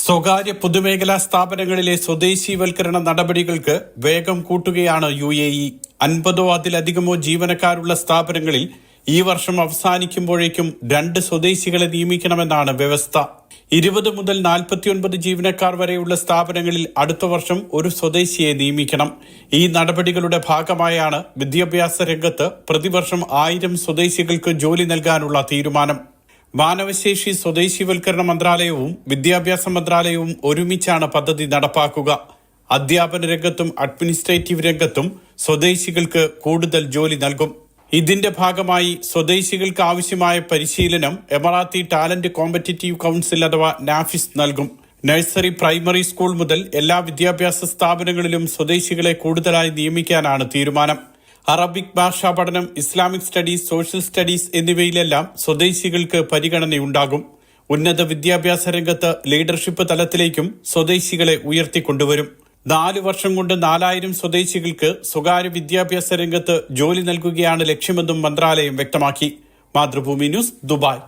സ്വകാര്യ പൊതുമേഖലാ സ്ഥാപനങ്ങളിലെ സ്വദേശീവൽക്കരണ നടപടികൾക്ക് വേഗം കൂട്ടുകയാണ് UAE. 50 അതിലധികമോ ജീവനക്കാരുള്ള സ്ഥാപനങ്ങളിൽ ഈ വർഷം അവസാനിക്കുമ്പോഴേക്കും 2 സ്വദേശികളെ നിയമിക്കണമെന്നാണ് വ്യവസ്ഥ. 20 മുതൽ 49 ജീവനക്കാർ വരെയുള്ള സ്ഥാപനങ്ങളിൽ അടുത്ത വർഷം ഒരു സ്വദേശിയെ നിയമിക്കണം. ഈ നടപടികളുടെ ഭാഗമായാണ് വിദ്യാഭ്യാസ രംഗത്ത് പ്രതിവർഷം 1000 സ്വദേശികൾക്ക് ജോലി നൽകാനുള്ള തീരുമാനം. മാനവശേഷി സ്വദേശീവൽക്കരണ മന്ത്രാലയവും വിദ്യാഭ്യാസ മന്ത്രാലയവും ഒരുമിച്ചാണ് പദ്ധതി നടപ്പാക്കുക. അധ്യാപന രംഗത്തും അഡ്മിനിസ്ട്രേറ്റീവ് രംഗത്തും സ്വദേശികൾക്ക് കൂടുതൽ ജോലി നൽകും. ഇതിന്റെ ഭാഗമായി സ്വദേശികൾക്ക് ആവശ്യമായ പരിശീലനം എമറാത്തി ടാലന്റ് കോമ്പറ്റിറ്റീവ് കൌൺസിൽ അഥവാ നാഫിസ് നൽകും. നഴ്സറി, പ്രൈമറി സ്കൂൾ മുതൽ എല്ലാ വിദ്യാഭ്യാസ സ്ഥാപനങ്ങളിലും സ്വദേശികളെ കൂടുതലായി നിയമിക്കാനാണ് തീരുമാനം. അറബിക് ഭാഷാ പഠനം, ഇസ്ലാമിക് സ്റ്റഡീസ്, സോഷ്യൽ സ്റ്റഡീസ് എന്നിവയിലെല്ലാം സ്വദേശികൾക്ക് പരിഗണനയുണ്ടാകും. ഉന്നത വിദ്യാഭ്യാസ രംഗത്ത് ലീഡർഷിപ്പ് തലത്തിലേക്കും സ്വദേശികളെ ഉയർത്തിക്കൊണ്ടുവരും. 4 വർഷം കൊണ്ട് 4000 സ്വദേശികൾക്ക് സ്വകാര്യ വിദ്യാഭ്യാസ രംഗത്ത് ജോലി നൽകുകയാണ് ലക്ഷ്യമെന്നും മന്ത്രാലയം വ്യക്തമാക്കി. Mathrubhumi news, Dubai.